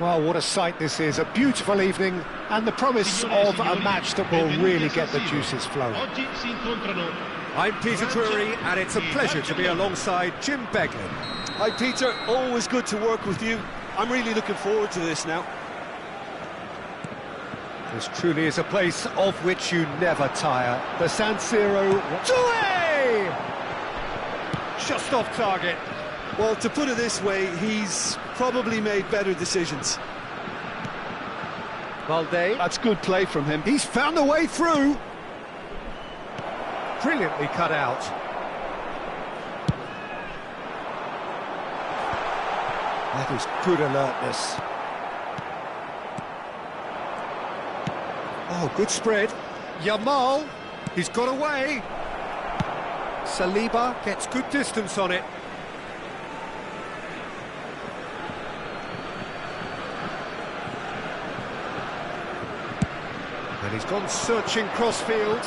Well, what a sight this is, a beautiful evening, and the promise of a match that will really get the juices flowing. I'm Peter Drury, and it's a pleasure to be alongside Jim Beglin. Hi Peter, always good to work with you. I'm really looking forward to this now. This truly is a place of which you never tire. The San Siro... Just off target. Well, to put it this way, he's probably made better decisions. Valde. That's good play from him. He's found a way through. Brilliantly cut out. That is good alertness. Oh, good spread. Yamal, he's got away. Saliba gets good distance on it. And he's gone searching crossfield.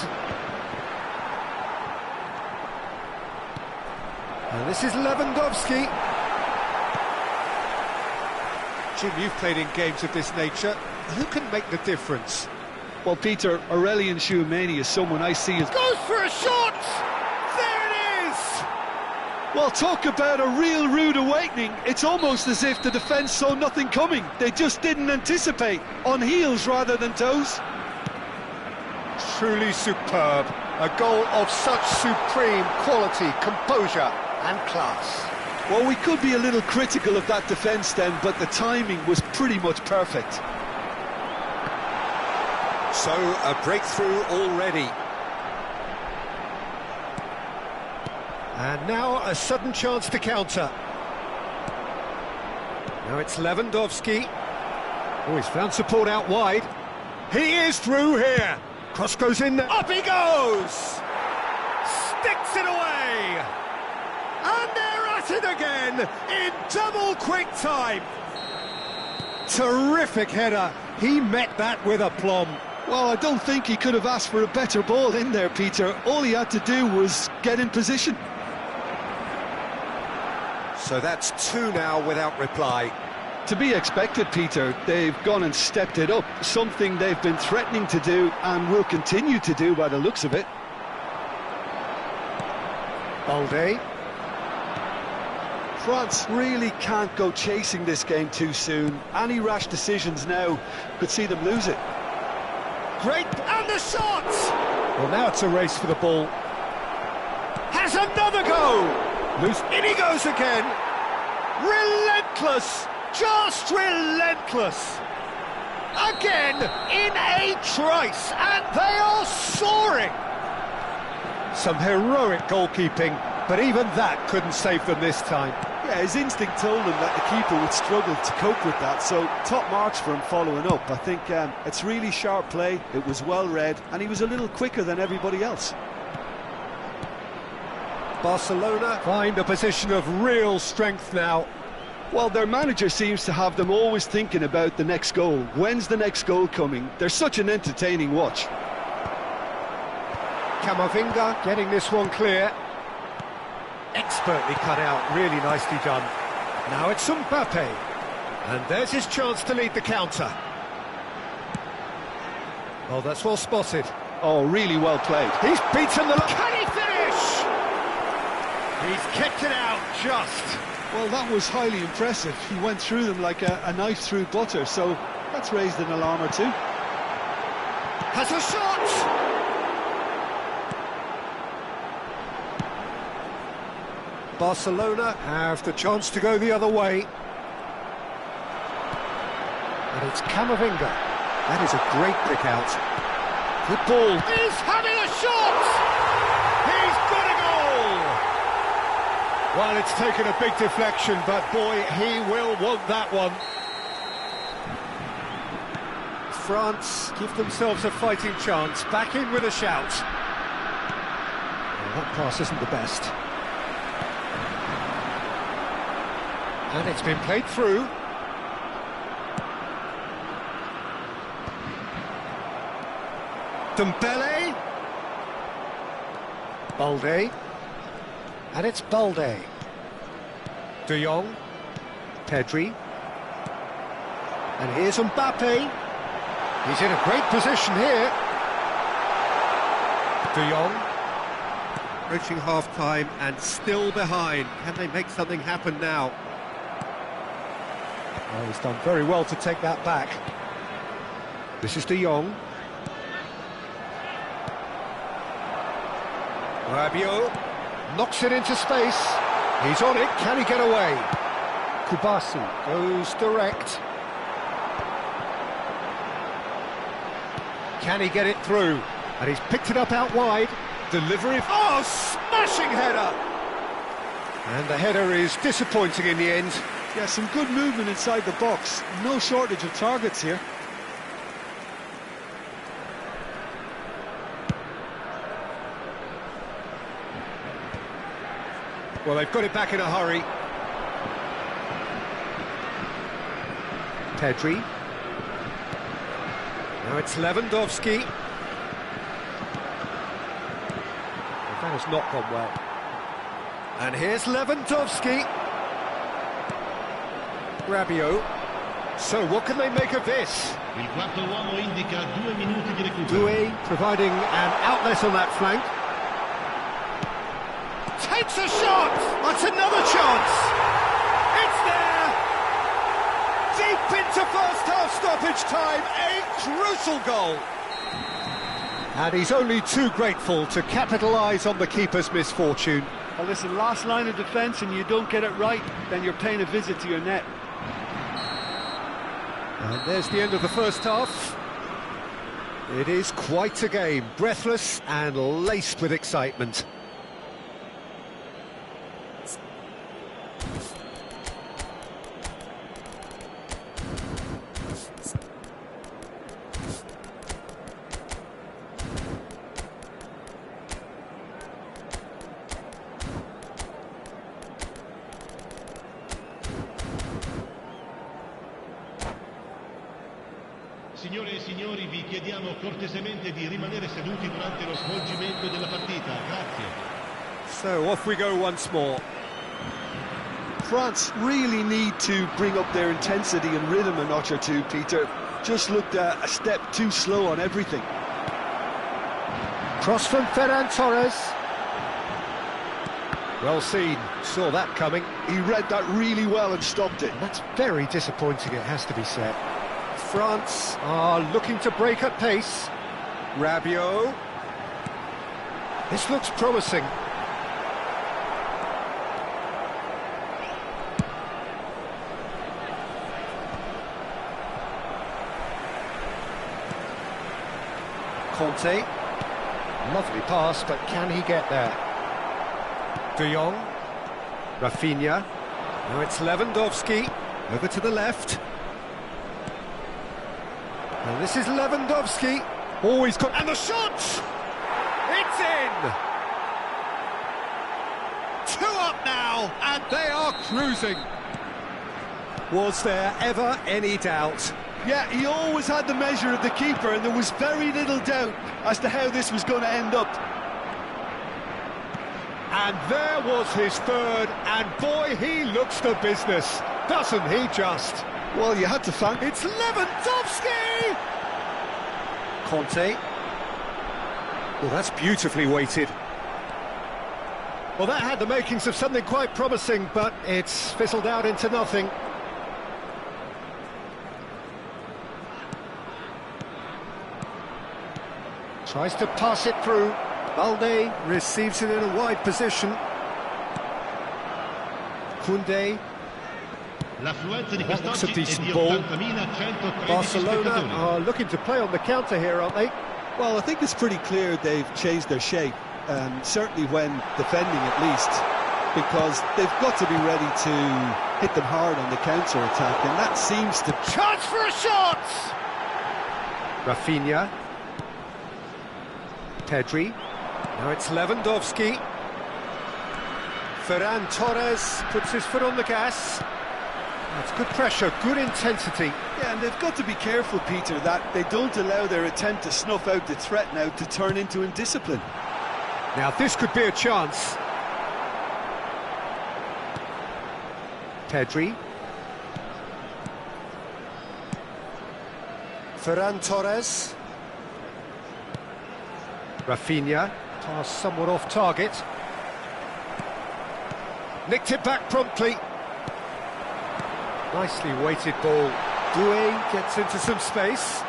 And this is Lewandowski. Jim, you've played in games of this nature. Who can make the difference? Well, Peter, Aurelian Tchouameni is someone I see as... Goes for a shot! There it is! Well, talk about a real rude awakening. It's almost as if the defence saw nothing coming. They just didn't anticipate. On heels rather than toes. Truly superb. A goal of such supreme quality, composure and class. Well, we could be a little critical of that defence then, but the timing was pretty much perfect. So, a breakthrough already. And now a sudden chance to counter. Now it's Lewandowski. Oh, he's found support out wide. He is through here. Cross goes in there. Up he goes! Sticks it away! And they're at it again in double quick time. Terrific header. He met that with aplomb. Well, I don't think he could have asked for a better ball in there, Peter. All he had to do was get in position. So that's two now without reply. To be expected, Peter. They've gone and stepped it up, something they've been threatening to do and will continue to do by the looks of it. Balde. France really can't go chasing this game too soon. Any rash decisions now could see them lose it. Great, and the shot! Well, now it's a race for the ball. Has another go! Loose, in he goes again! Relentless! Just relentless! Again, in a trice, and they are soaring! Some heroic goalkeeping, but even that couldn't save them this time. Yeah, his instinct told him that the keeper would struggle to cope with that, so top marks for him following up. I think it's really sharp play, it was well read, and he was a little quicker than everybody else. Barcelona find a position of real strength now. Well, their manager seems to have them always thinking about the next goal. When's the next goal coming? They're such an entertaining watch. Camavinga getting this one clear. Expertly cut out, really nicely done. Now it's Mbappe. And there's his chance to lead the counter. Oh, that's well spotted. Oh, really well played. He's beaten the... Can he finish? He's kicked it out, just. Well, that was highly impressive. He went through them like a knife through butter, so that's raised an alarm or two. Has a shot! Barcelona have the chance to go the other way. And it's Camavinga. That is a great pick out. Good ball. He's having a shot! He's got a goal! Well, it's taken a big deflection, but boy, he will want that one. France give themselves a fighting chance. Back in with a shout. Well, that pass isn't the best. And it's been played through. Dembele. Balde. And it's Balde. De Jong. Pedri. And here's Mbappe. He's in a great position here. De Jong. Approaching half-time and still behind. Can they make something happen now? Oh, he's done very well to take that back. This is De Jong. Rabiot knocks it into space. He's on it. Can he get away? Kubasi goes direct. Can he get it through? And he's picked it up out wide. Delivery. Oh, smashing header! And the header is disappointing in the end. Yeah, some good movement inside the box. No shortage of targets here. Well, they've got it back in a hurry. Pedri. Now it's Lewandowski. That has not gone well. And here's Lewandowski. Rabiot. So what can they make of this? Il quarto uomo indica 2 minuti di recupero. Doué providing an outlet on that flank. Takes a shot! That's another chance! It's there! Deep into first half stoppage time, a crucial goal! And he's only too grateful to capitalise on the keeper's misfortune. Well, listen, last line of defence and you don't get it right, then you're paying a visit to your net. And there's the end of the first half. It is quite a game, breathless and laced with excitement. Signore e signori, vi chiediamo cortesemente di rimanere seduti durante lo svolgimento della partita. Grazie. So off we go once more. France really need to bring up their intensity and rhythm a notch or two, Peter. Just looked a step too slow on everything. Cross from Ferran Torres. Well seen, saw that coming. He read that really well and stopped it. And that's very disappointing, it has to be said. France are looking to break at pace. Rabiot. This looks promising. Conte. Lovely pass, but can he get there? De Jong. Rafinha. Now it's Lewandowski. Over to the left. And this is Lewandowski. Oh, he's got... And the shot! It's in! 2 up now, and they are cruising. Was there ever any doubt? Yeah, he always had the measure of the keeper, and there was very little doubt as to how this was going to end up. And there was his third, and boy, he looks the business, doesn't he just? Well, you had to thank... It's Lewandowski! Conte. Well, that's beautifully weighted. Well, that had the makings of something quite promising, but it's fizzled out into nothing. Tries to pass it through. Balde receives it in a wide position. Koundé. L'affluenza di That looks a quest'oggi è decent di ball. 80.113 Barcelona spettatori. are looking to play on the counter here, aren't they? Well, I think it's pretty clear they've changed their shape, certainly when defending at least, because they've got to be ready to hit them hard on the counter-attack, and that seems to... Chance for a shot! Rafinha. Pedri. Now it's Lewandowski. Ferran Torres puts his foot on the gas. That's good pressure, good intensity. Yeah, and they've got to be careful, Peter, that they don't allow their attempt to snuff out the threat now to turn into indiscipline. Now this could be a chance. Pedri. Ferran Torres. Rafinha. Pass somewhat off target. Nicked it back promptly. Nicely weighted ball. Doué gets into some space.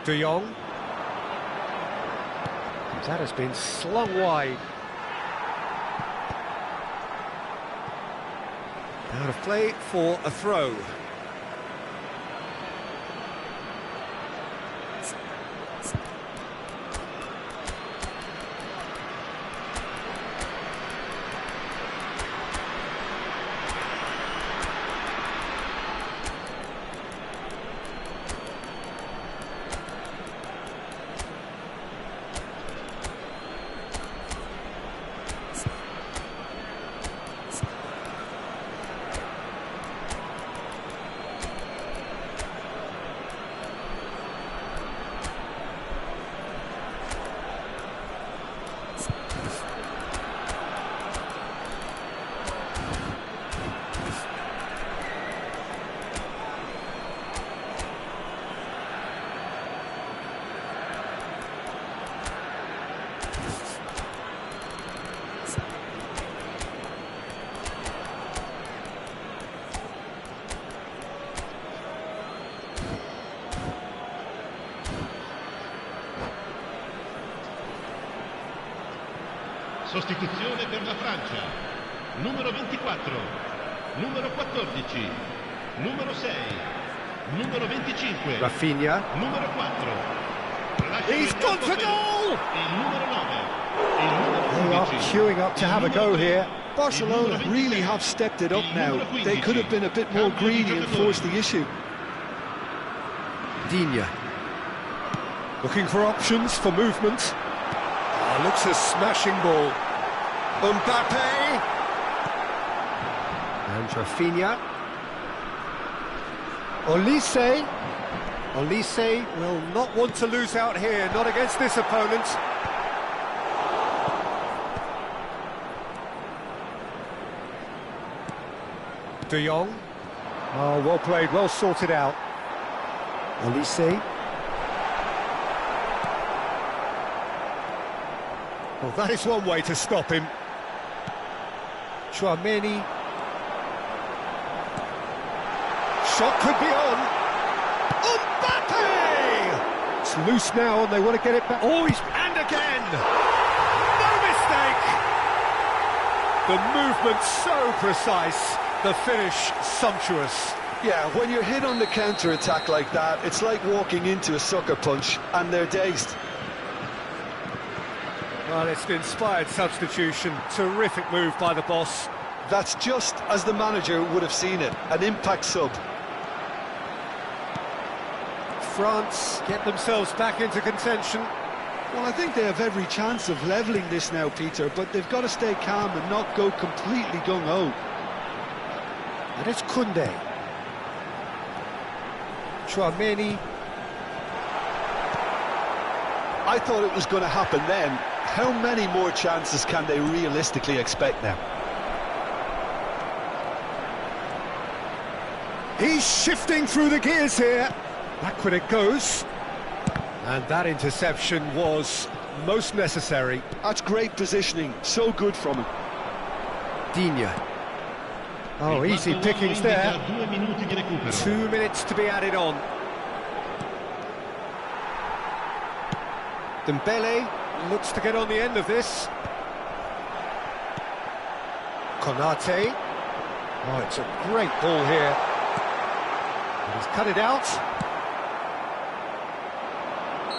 De Jong. That has been slung wide. Out of play for a throw. Sostituzione per la Francia. Numero 24, numero 14, numero 6, numero 25, Rafinha. numero 4. He's gone for goal! Il numero 9. Il numero They are 11. queuing up to have a go here. Barcelona really have stepped it up now. They could have been a bit more greedy and forced the issue. Digne. Looking for options for movement. Oh, looks a smashing ball. Mbappe. And Rafinha. Olise. Olise will not want to lose out here, not against this opponent. De Jong. Oh, well played, well sorted out. Olise. Well, that is one way to stop him. Chouameni. Shot could be on. Mbappe! It's loose now and they want to get it back. Oh, and again! No mistake! The movement so precise, the finish sumptuous. Yeah, when you're hit on the counter-attack like that, it's like walking into a sucker punch and they're dazed. Well, it's an inspired substitution. Terrific move by the boss. That's just as the manager would have seen it, an impact sub. France get themselves back into contention. Well, I think they have every chance of levelling this now, Peter, but they've got to stay calm and not go completely gung-ho. And it's Koundé. Chouameni. I thought it was going to happen then. How many more chances can they realistically expect now? He's shifting through the gears here. Backward it goes. And that interception was most necessary. That's great positioning. So good from him. Digne. Oh, easy pickings there. 2 minuti di recupero. 2 minutes to be added on. Dembele looks to get on the end of this. Konate. Oh, it's a great ball here. And he's cut it out.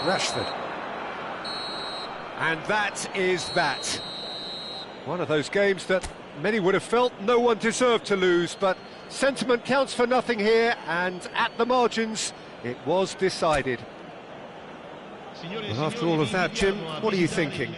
Rashford. And that is that. One of those games that many would have felt no one deserved to lose, but sentiment counts for nothing here, and at the margins, it was decided. Well, after all of that, Jim, what are you thinking?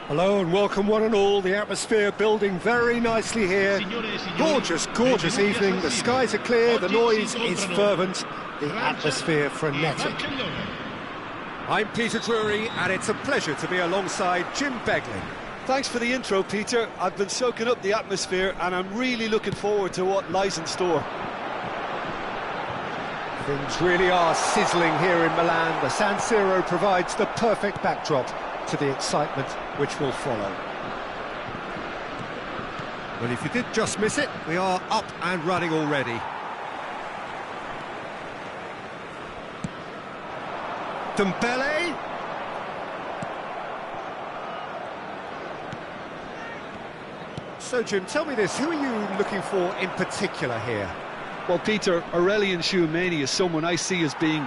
Hello and welcome one and all. The atmosphere building very nicely here. Gorgeous, gorgeous evening. The skies are clear, the noise is fervent, the atmosphere frenetic. I'm Peter Drury and it's a pleasure to be alongside Jim Begley. Thanks for the intro, Peter. I've been soaking up the atmosphere and I'm really looking forward to what lies in store. Things really are sizzling here in Milan. The San Siro provides the perfect backdrop to the excitement which will follow. Well, if you did just miss it, we are up and running already. Dembele. So, Jim, tell me this, who are you looking for in particular here? Well, Peter, Aurelien Tchouameni is someone I see as being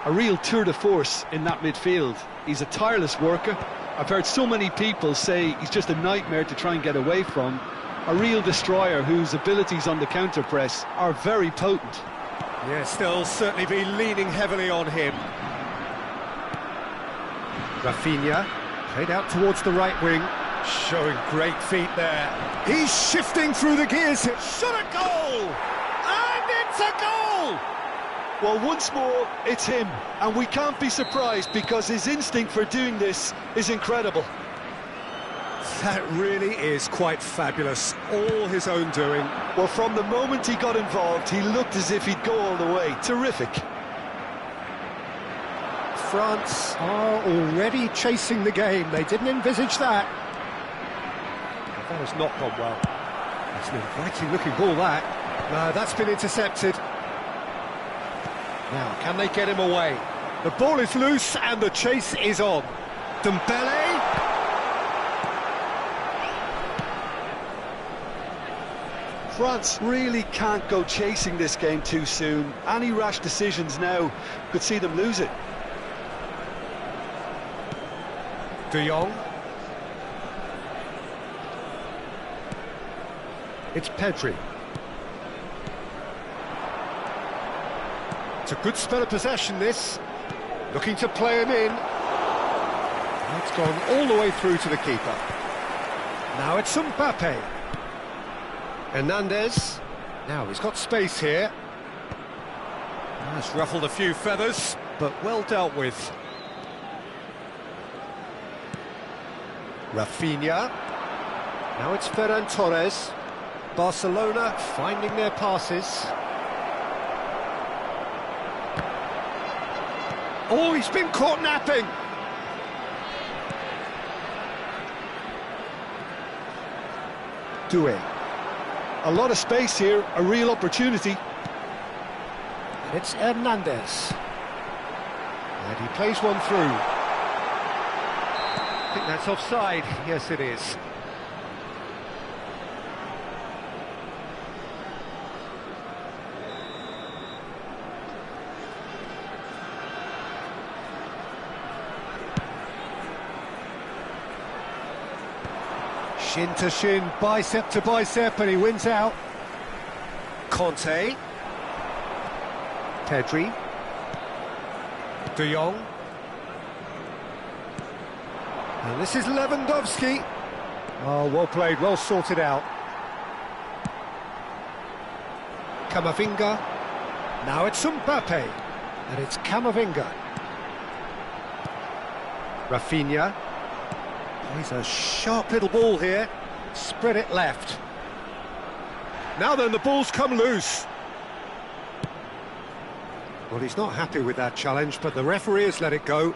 a real tour de force in that midfield. He's a tireless worker. I've heard so many people say he's just a nightmare to try and get away from. A real destroyer whose abilities on the counter-press are very potent. Yes, they'll certainly be leaning heavily on him. Rafinha, played out towards the right wing. Showing great feet there. He's shifting through the gears. Shot a goal! And it's a goal! Well, once more, it's him. And we can't be surprised because his instinct for doing this is incredible. That really is quite fabulous. All his own doing. Well, from the moment he got involved, he looked as if he'd go all the way. Terrific. France are already chasing the game. They didn't envisage that. That has not gone well. It's an inviting looking ball, that. No, that's been intercepted. Now, can they get him away? The ball is loose and the chase is on. Dembele. France really can't go chasing this game too soon. Any rash decisions now could see them lose it. De Jong. It's Pedri. It's a good spell of possession, this. Looking to play him in. That's gone all the way through to the keeper. Now it's Mbappe. Hernandez. Now he's got space here. That's ruffled a few feathers, but well dealt with. Rafinha. Now it's Ferran Torres. Barcelona finding their passes. Oh, he's been caught napping. Doué. A lot of space here, a real opportunity. And it's Hernandez. And he plays one through. I think that's offside. Yes, it is. Shin to shin, bicep to bicep, and he wins out. Conte. Pedri. De Jong. And this is Lewandowski. Oh, well played, well sorted out. Camavinga. Now it's Mbappe. And it's Camavinga. Rafinha. He's a sharp little ball here. Spread it left. Now then, the ball's come loose. Well, he's not happy with that challenge, but the referee has let it go.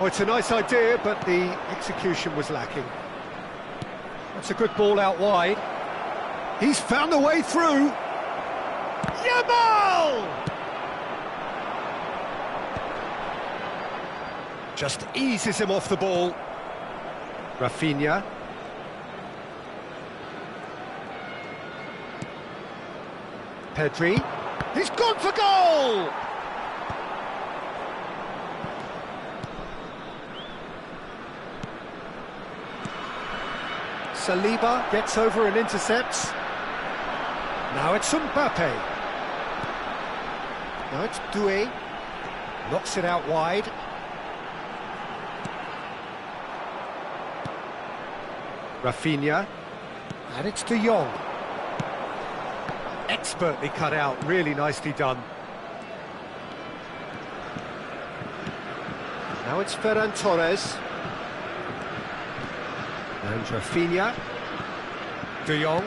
Oh, it's a nice idea, but the execution was lacking. That's a good ball out wide. He's found a way through. Yamal! Just eases him off the ball. Rafinha. Pedri. He's gone for goal! Saliba gets over and intercepts. Now it's Mbappe. Now it's Doué. Knocks it out wide. Rafinha, and it's De Jong. Expertly cut out, really nicely done. Now it's Ferran Torres. And Rafinha. De Jong.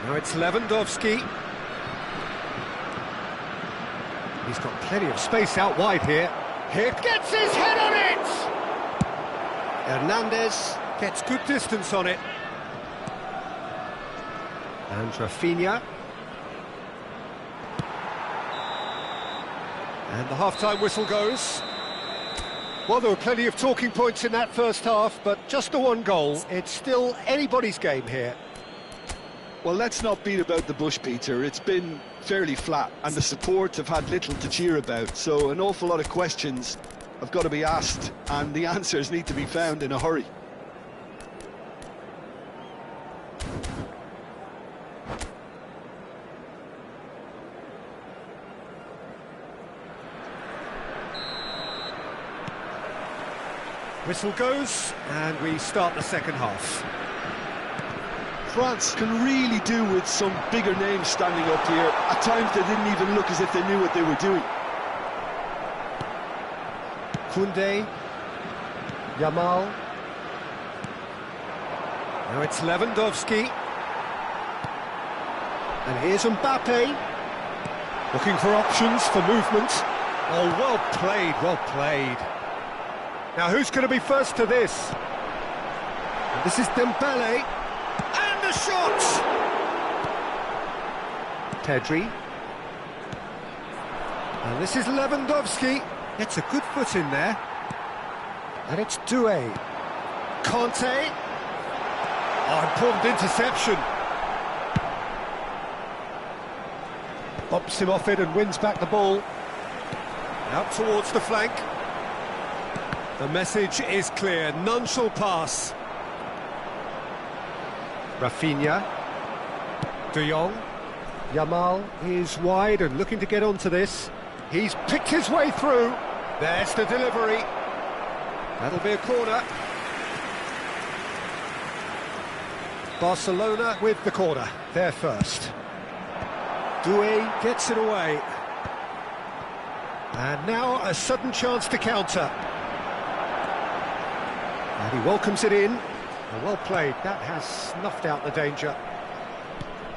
Now it's Lewandowski. He's got plenty of space out wide here. Here gets his head on it! Hernandez gets good distance on it. And Rafinha. And the half-time whistle goes. Well, there were plenty of talking points in that first half, but just the one goal. It's still anybody's game here. Well, let's not beat about the bush, Peter. It's been fairly flat, and the support have had little to cheer about. So an awful lot of questions have got to be asked, and the answers need to be found in a hurry. Whistle goes, and we start the second half. France can really do with some bigger names standing up here. At times they didn't even look as if they knew what they were doing. Koundé, Yamal. Now it's Lewandowski. And here's Mbappe. Looking for options for movement. Oh, well played, well played. Now who's going to be first to this? And this is Dembele. And the shot! Pedri. And this is Lewandowski. Gets a good foot in there. And it's Doué. Conte. Oh, important interception. Bops him off it and wins back the ball. Out towards the flank. The message is clear, none shall pass. Rafinha. De Jong. Yamal is wide and looking to get onto this. He's picked his way through. There's the delivery. That'll be a corner. Barcelona with the corner. They're first. Doué gets it away. And now a sudden chance to counter. And he welcomes it in. And well played. That has snuffed out the danger.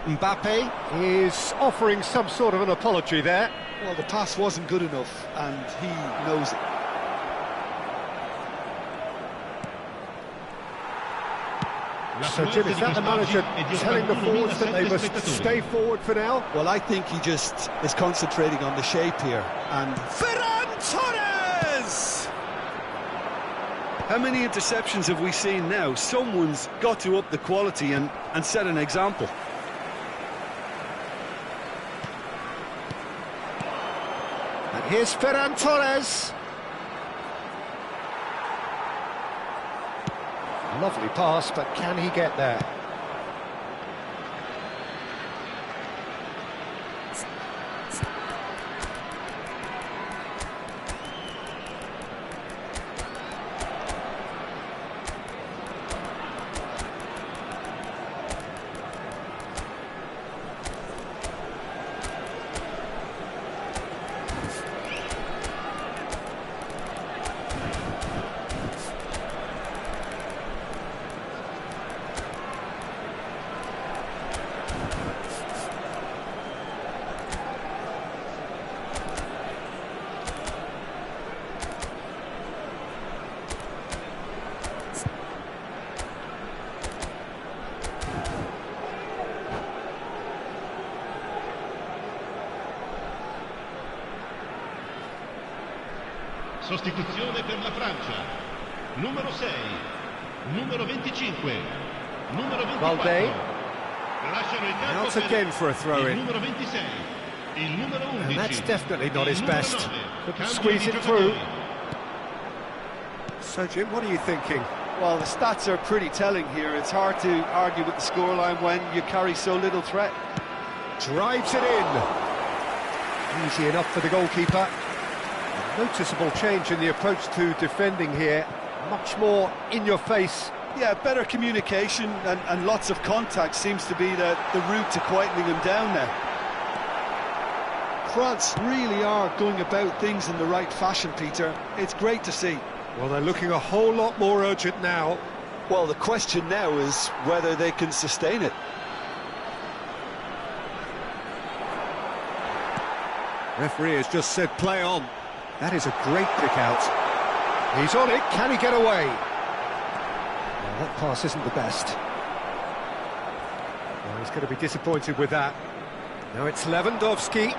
Mbappe is offering some sort of an apology there. Well, the pass wasn't good enough, and he knows it. So, Jim, is that the manager telling the forwards that they must stay forward for now? Well, I think he just is concentrating on the shape here. And Ferran Torres! How many interceptions have we seen now? Someone's got to up the quality and set an example. And here's Ferran Torres. Lovely pass, but can he get there? Sostituzione per la Francia. Numero 6, numero 25, numero 24. Valde. Lasciano il campo Out again for a throw-in. il numero 26, il numero 11. And that's definitely not his il numero best. 9. Couldn't Cambio squeeze di it through. giocatori. So, Jim, what are you thinking? well, the stats are pretty telling here. It's hard to argue with the scoreline when you carry so little threat. Drives it in. Easy enough for the goalkeeper. A noticeable change in the approach to defending here. Much more in your face. Yeah, better communication and lots of contact seems to be the route to quietening them down now. France really are going about things in the right fashion, Peter. It's great to see. Well, they're looking a whole lot more urgent now. Well, the question now is whether they can sustain it. Referee has just said play on. That is a great pick out. He's on it. Can he get away? Well, that pass isn't the best. Well, he's going to be disappointed with that. Now it's Lewandowski.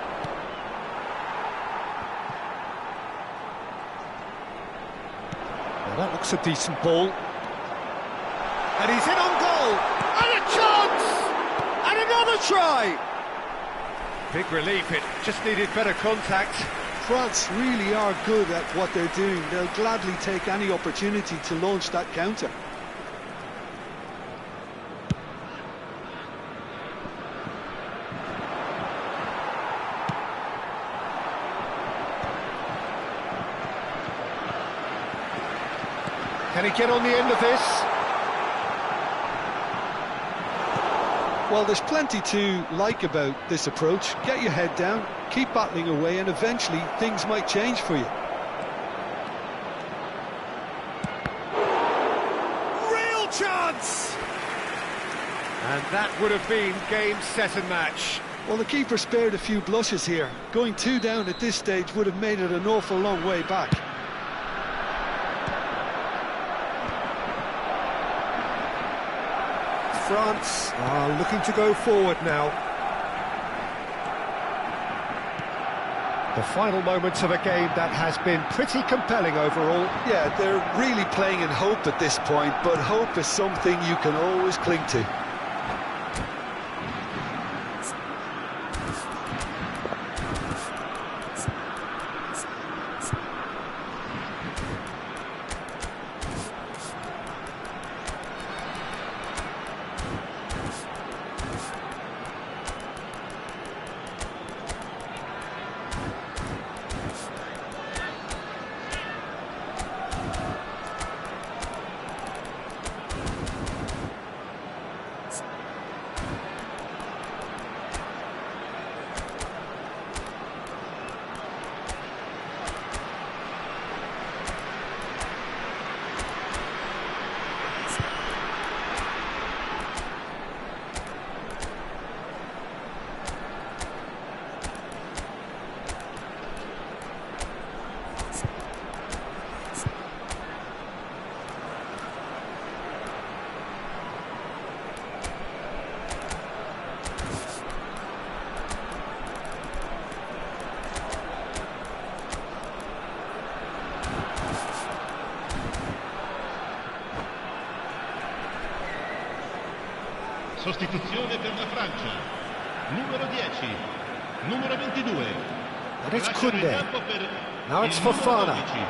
Now that looks a decent ball. And he's in on goal. And a chance! And another try! Big relief, it just needed better contact. France really are good at what they're doing. They'll gladly take any opportunity to launch that counter. Can he get on the end of this? Well, there's plenty to like about this approach. Get your head down, keep battling away, and eventually things might change for you. Real chance! And that would have been game, set and match. Well, the keeper spared a few blushes here. Going 2 down at this stage would have made it an awful long way back. France are looking to go forward now. The final moments of a game that has been pretty compelling overall. Yeah, they're really playing in hope at this point, but hope is something you can always cling to. Sostituzione per la Francia. Numero 10, numero 22. And it's Lasciano il Kunde. campo per Now it's il numero Fofana. 12,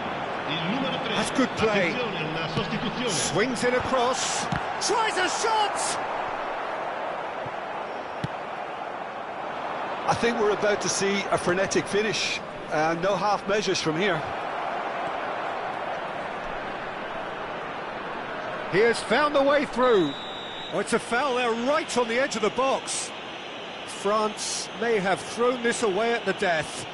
il numero 3. That's good play. Attenzione, una sostituzione. Swings in across. Tries a shot! I think we're about to see a frenetic finish. No half measures from here. He has found the way through. Oh, it's a foul there right on the edge of the box. France may have thrown this away at the death.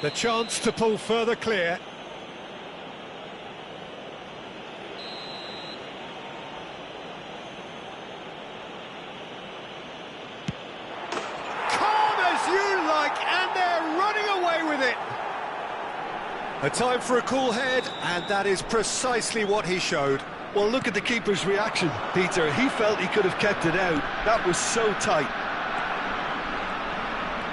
The chance to pull further clear. Calm as you like, and they're running away with it. A time for a cool head, and that is precisely what he showed. Well, look at the keeper's reaction, Peter. He felt he could have kept it out. That was so tight.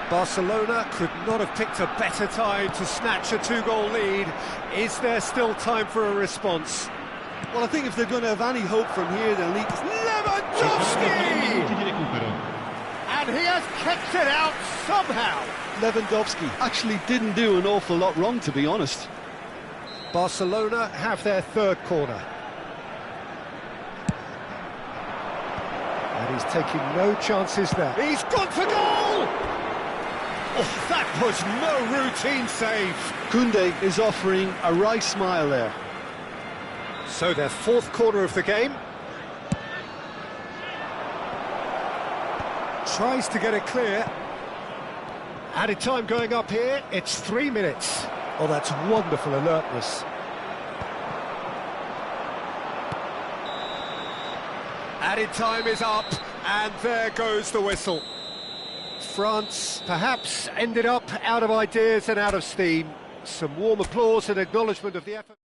Barcelona could not have picked a better time to snatch a 2-goal lead. Is there still time for a response? Well, I think if they're going to have any hope from here, they'll need... Lewandowski! Minuti di recupero. And he has kept it out somehow. Lewandowski actually didn't do an awful lot wrong, to be honest. Barcelona have their third corner. And he's taking no chances there. He's gone for goal! Oh, that was no routine save. Kunde is offering a wry smile there. So their fourth corner of the game. Tries to get it clear. Added time going up here, it's 3 minutes. Oh, that's wonderful alertness. Added time is up, and there goes the whistle. France perhaps ended up out of ideas and out of steam. Some warm applause and acknowledgement of the effort.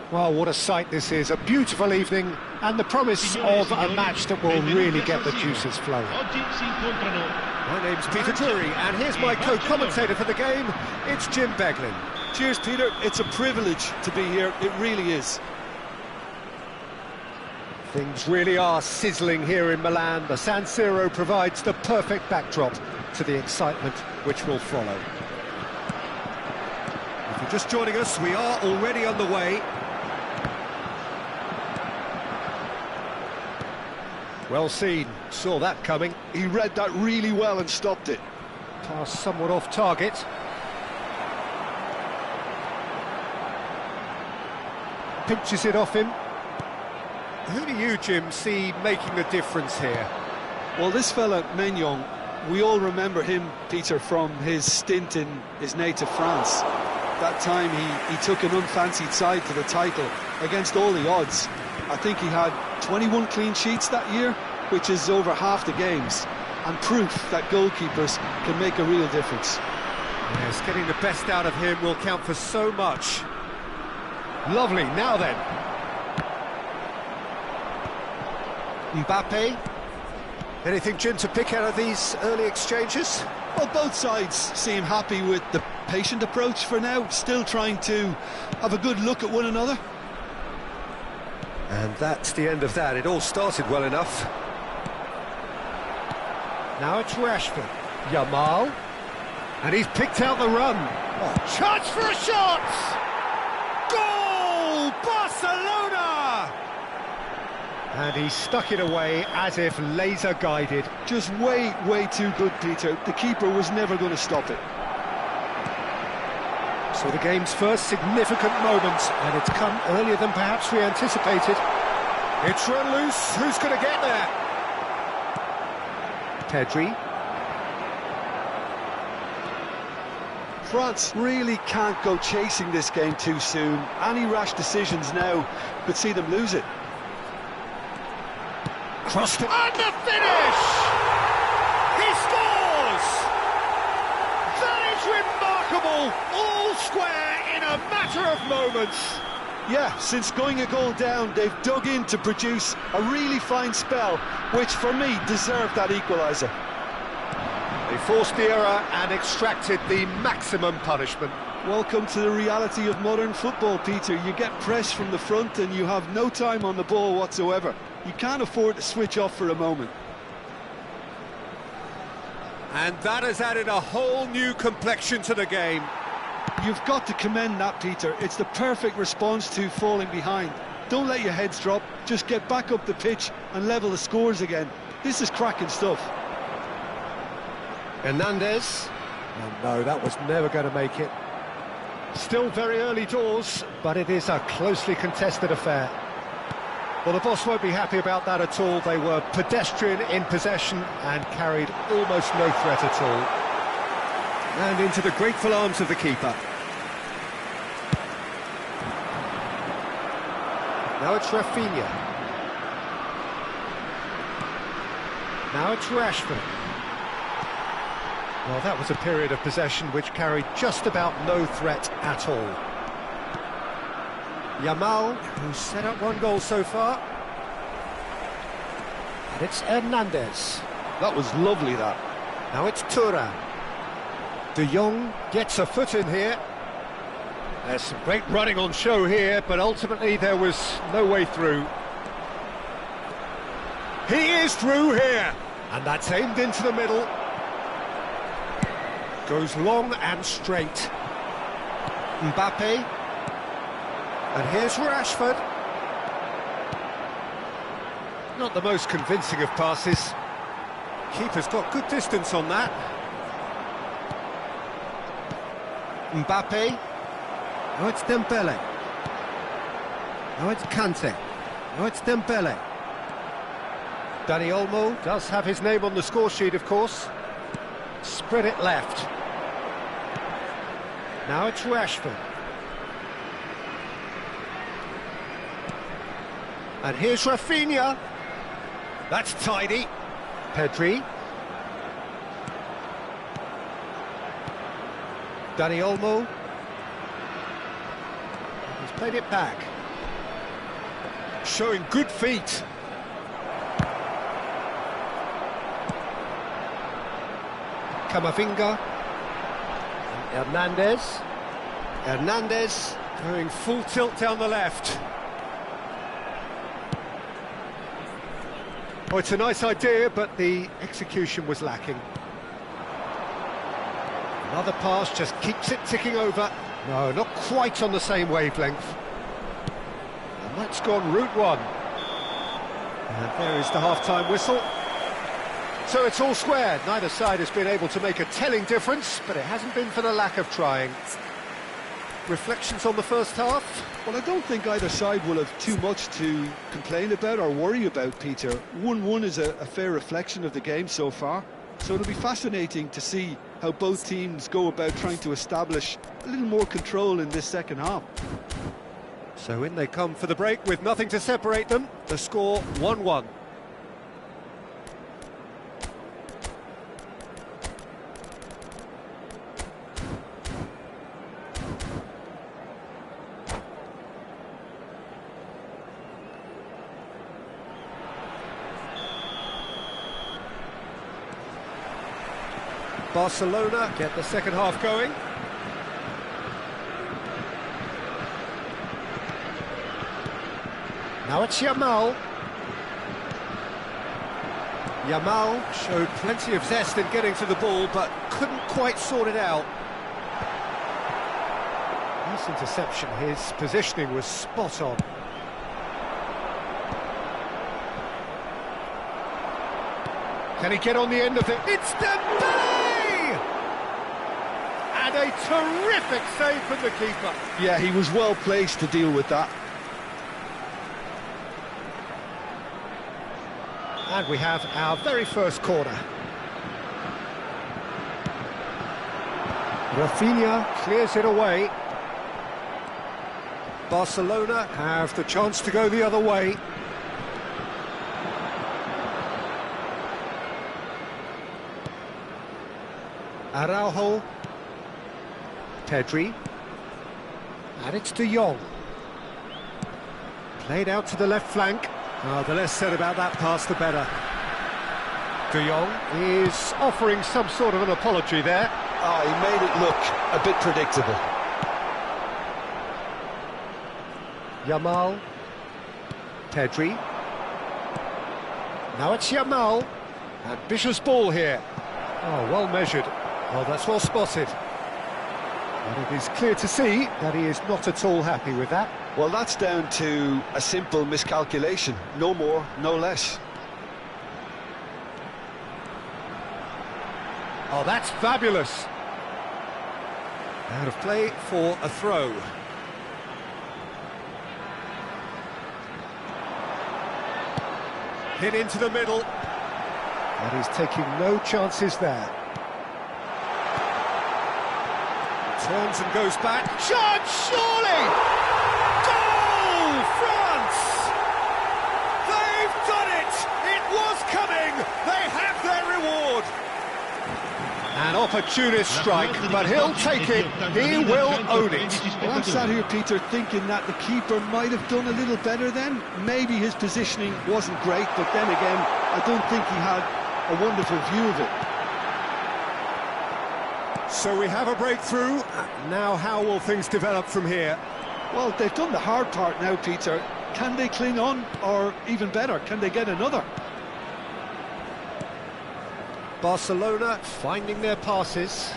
Well, what a sight this is, a beautiful evening and the promise of a match that will really get the juices flowing. Oggi si incontrano. My name's Peter Drury and here's my co-commentator for the game, it's Jim Beglin. Cheers, Peter. It's a privilege to be here. It really is. Things really are sizzling here in Milan. The San Siro provides the perfect backdrop to the excitement which will follow. If you're just joining us, we are already underway. Well seen, saw that coming. He read that really well and stopped it. Pass somewhat off target. Pinches it off him. Who do you, Jim, see making the difference here? Well, this fella, Maignan, we all remember him, Peter, from his stint in his native France. That time he took an unfancied side to the title against all the odds. I think he had 21 clean sheets that year, which is over half the games, and proof that goalkeepers can make a real difference. Yes, getting the best out of him will count for so much. Lovely, now then. Mbappe. Anything, Jim, to pick out of these early exchanges? Well, both sides seem happy with the patient approach for now, still trying to have a good look at one another. And that's the end of that. It all started well enough. Now it's Rashford. Yamal. And he's picked out the run. Oh, chance for a shot! Goal! Barcelona! And he stuck it away as if laser-guided. Just way too good, Peter. The keeper was never going to stop it. So the game's first significant moment, and it's come earlier than perhaps we anticipated. It's run loose. Who's going to get there? Pedri. France really can't go chasing this game too soon. Any rash decisions now could see them lose it. Crossed it. And the finish! He scores! That is remarkable! All square in a matter of moments. Yeah, since going a goal down, they've dug in to produce a really fine spell, which for me deserved that equaliser. They forced the error and extracted the maximum punishment. Welcome to the reality of modern football, Peter. You get pressed from the front and you have no time on the ball whatsoever. You can't afford to switch off for a moment. And that has added a whole new complexion to the game. You've got to commend that, Peter. It's the perfect response to falling behind. Don't let your heads drop, just get back up the pitch and level the scores again. This is cracking stuff. Hernandez. Oh no, that was never going to make it. Still very early doors, but it is a closely contested affair. Well, the boss won't be happy about that at all. They were pedestrian in possession and carried almost no threat at all. And into the grateful arms of the keeper. Now it's Rafinha. Now it's Rashford. Well, that was a period of possession which carried just about no threat at all. Yamal, who's set up one goal so far. And it's Hernandez. That was lovely, that. Now it's Thuram. De Jong gets a foot in here. There's some great running on show here, but ultimately there was no way through. He is through here, and that's aimed into the middle. Goes long and straight. Mbappe. And here's Rashford. Not the most convincing of passes. Keeper's got good distance on that. Mbappe. Now it's Dembele. Now it's Kante. Now it's Dembele. Dani Olmo does have his name on the score sheet, of course. Spread it left. Now it's Rashford. And here's Rafinha. That's tidy. Pedri. Dani Olmo. He's played it back. showing good feet. Camavinga. Hernandez. Hernandez going full tilt down the left. Oh, it's a nice idea, but the execution was lacking. Another pass just keeps it ticking over. No, not quite on the same wavelength. And that's gone route one. And there is the half-time whistle. So it's all square. Neither side has been able to make a telling difference, but it hasn't been for the lack of trying. Reflections on the first half? Well, I don't think either side will have too much to complain about or worry about, Peter. 1-1 is a fair reflection of the game so far. So it'll be fascinating to see how both teams go about trying to establish a little more control in this second half. So in they come for the break with nothing to separate them. The score 1-1. Barcelona get the second half going. Now it's Yamal. Yamal showed plenty of zest in getting to the ball, but couldn't quite sort it out. Nice interception. His positioning was spot on. Can he get on the end of it? It's Dembele! And a terrific save from the keeper. Yeah, he was well placed to deal with that. And we have our very first corner. Rafinha clears it away. Barcelona have the chance to go the other way. Araujo. Pedri. And it's De Jong. Played out to the left flank. Oh, the less said about that pass, the better. De Jong is offering some sort of an apology there. Oh, he made it look a bit predictable. Yamal. Pedri. Now it's Yamal. Ambitious ball here. Oh, well measured. Oh, that's well spotted. And it is clear to see that he is not at all happy with that. Well, that's down to a simple miscalculation. No more, no less. Oh, that's fabulous. Out of play for a throw. Hit into the middle. And he's taking no chances there. Turns and goes back. Shot, surely! Goal, France! They've done it! It was coming! They have their reward! An opportunist strike, but he'll take it. He will own it. Well, I'm sat here, Peter, thinking that the keeper might have done a little better then. Maybe his positioning wasn't great, but then again, I don't think he had a wonderful view of it. So we have a breakthrough. Now how will things develop from here? Well, they've done the hard part now, Peter. Can they cling on, or even better, can they get another? Barcelona finding their passes.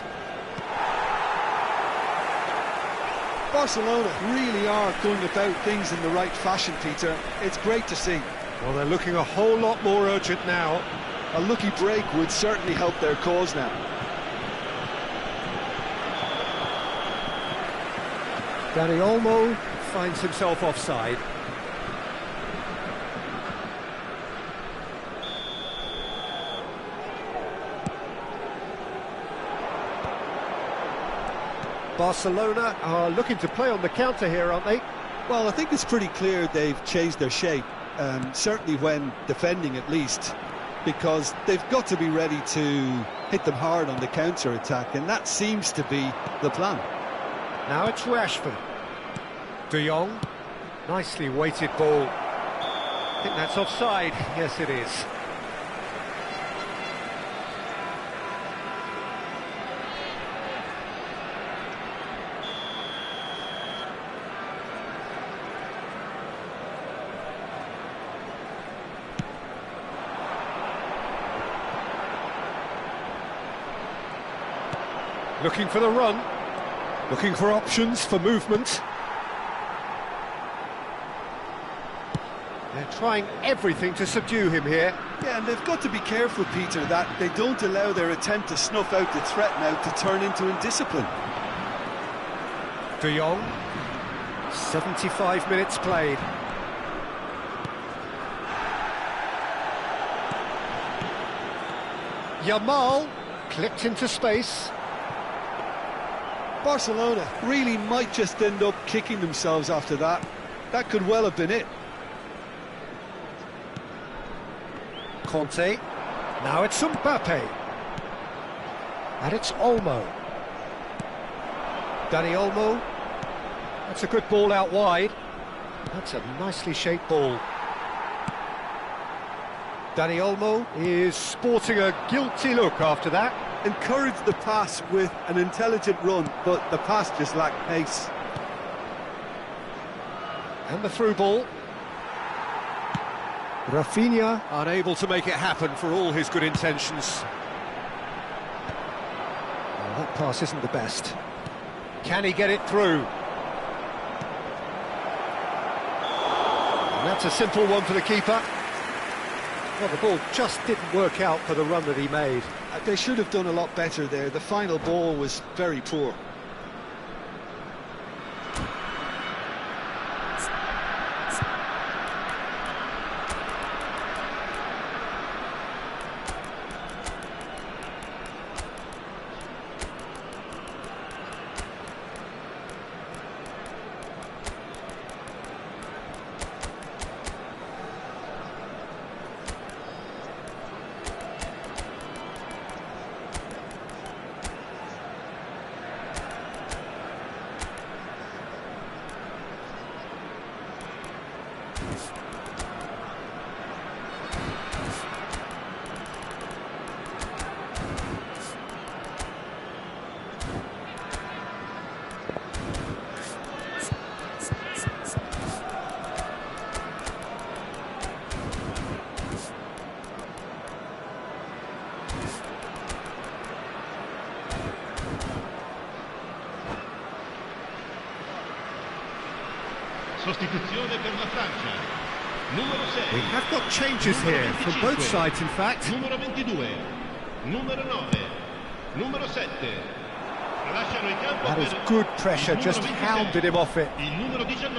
Barcelona really are going about things in the right fashion, Peter. It's great to see. Well, they're looking a whole lot more urgent now. A lucky break would certainly help their cause now. Dani Olmo finds himself offside. Barcelona are looking to play on the counter here, aren't they? Well, I think it's pretty clear they've changed their shape, certainly when defending at least, because they've got to be ready to hit them hard on the counter-attack, and that seems to be the plan. Now it's Rashford. De Jong. Nicely weighted ball. I think that's offside. Yes, it is. Looking for the run, looking for options for movement. They're trying everything to subdue him here. Yeah, and they've got to be careful, Peter, that they don't allow their attempt to snuff out the threat now to turn into indiscipline. De Jong, 75 minutes played. Yamal clipped into space. Barcelona really might just end up kicking themselves after that. That could well have been it. Conte. Now it's Mbappe. And it's Olmo. Dani Olmo. That's a good ball out wide. That's a nicely shaped ball. Dani Olmo is sporting a guilty look after that. Encouraged the pass with an intelligent run, but the pass just lacked pace. And the through ball. Rafinha unable to make it happen for all his good intentions. Well, that pass isn't the best. Can he get it through? And that's a simple one for the keeper. Well, the ball just didn't work out for the run that he made. They should have done a lot better there. The final ball was very poor. Sostituzione per la Francia. Numero 6. We have got changes here from both sides, in fact. Numero 22. Numero 9. Numero 7. Lasciano il campo. That is good pressure, just hounded him off it. Il numero 19.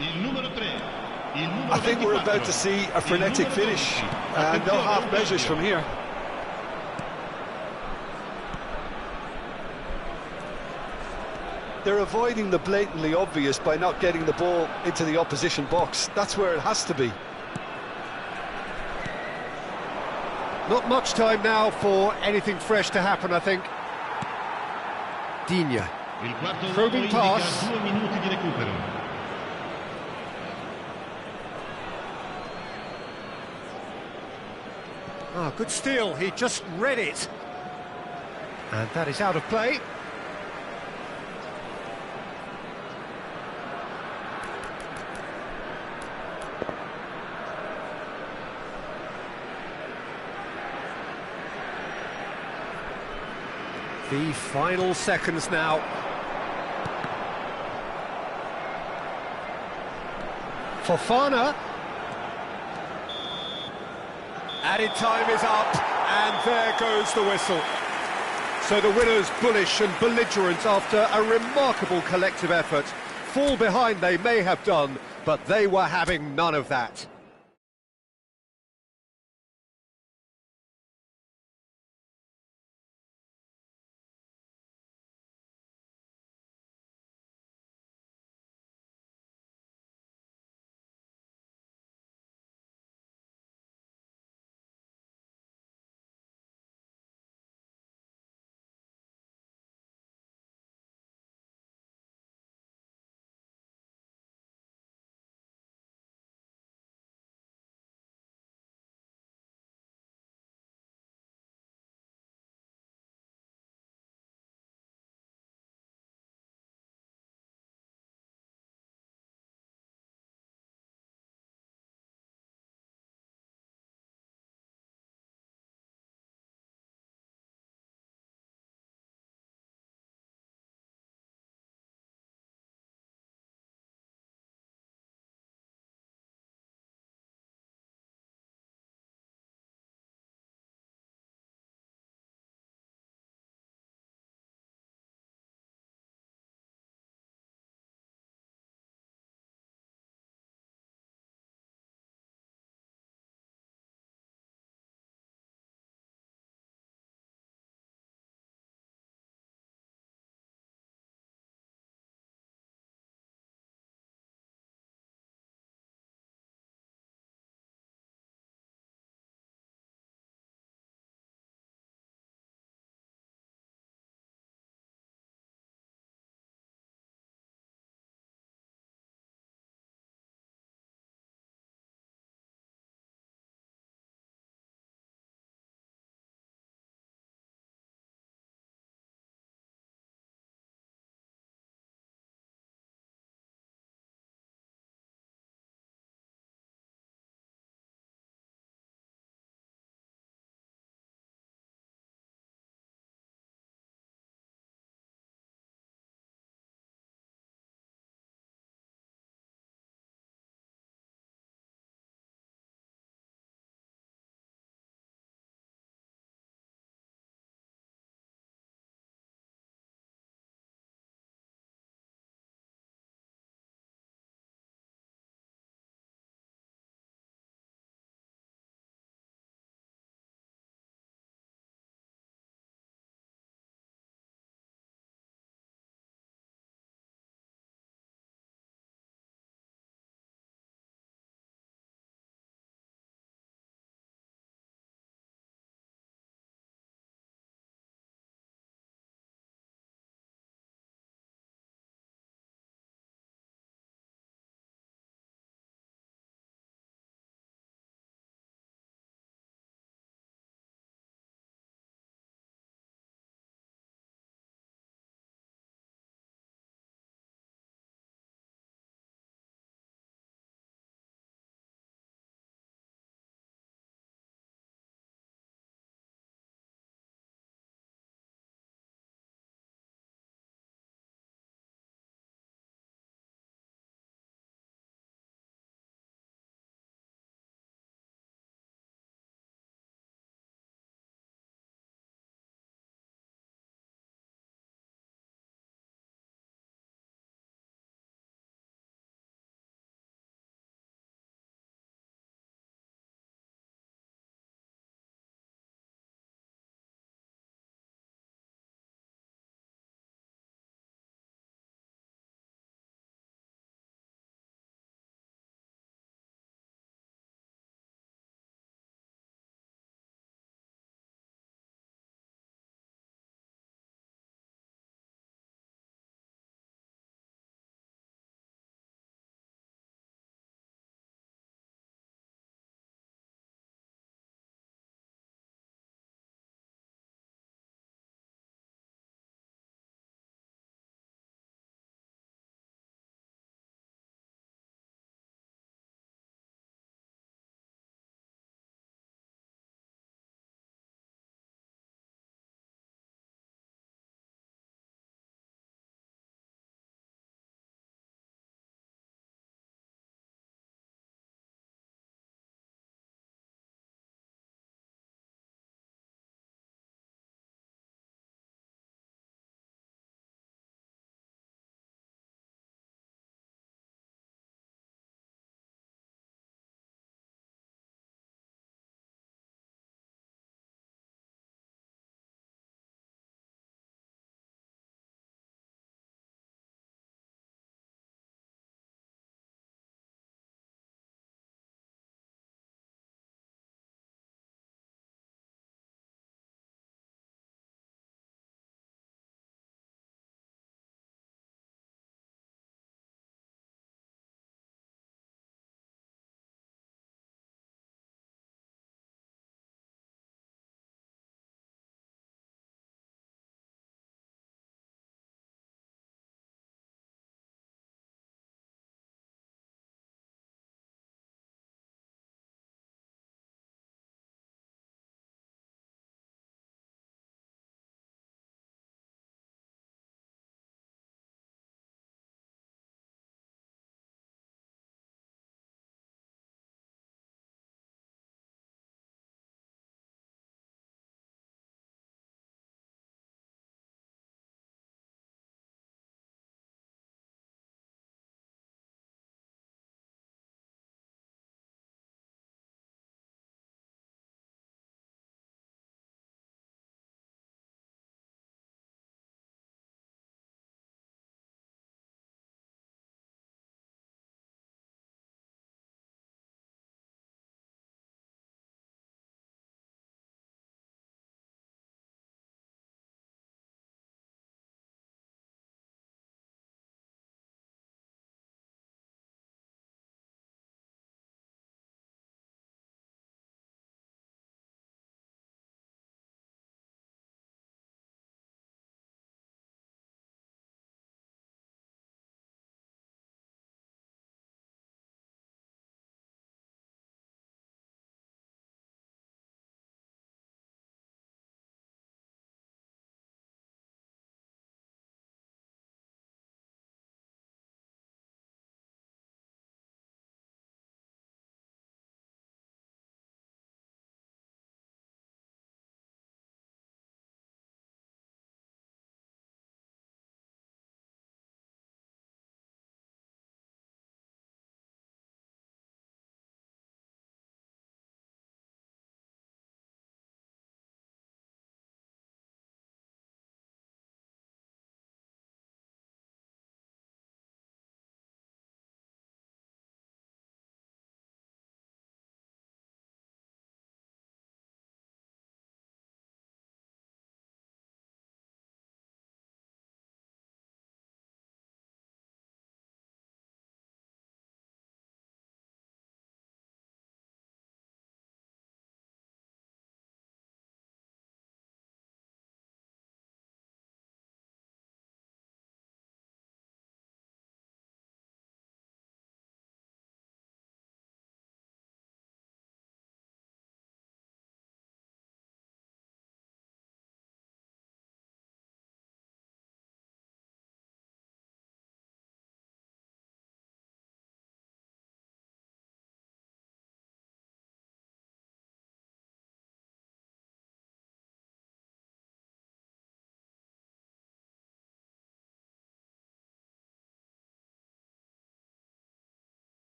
Il numero 3. Il numero I think we're 24. about to see a frenetic finish, and no half measures from here. They're avoiding the blatantly obvious by not getting the ball into the opposition box. That's where it has to be. Not much time now for anything fresh to happen, I think. Digne. Il quarto Probing uomo indica pass. 2 minuti di recupero. Ah, good steal, he just read it. And that is out of play. The final seconds now. Fofana. Added time is up, and there goes the whistle. So the winners bullish and belligerent after a remarkable collective effort. Fall behind they may have done, but they were having none of that.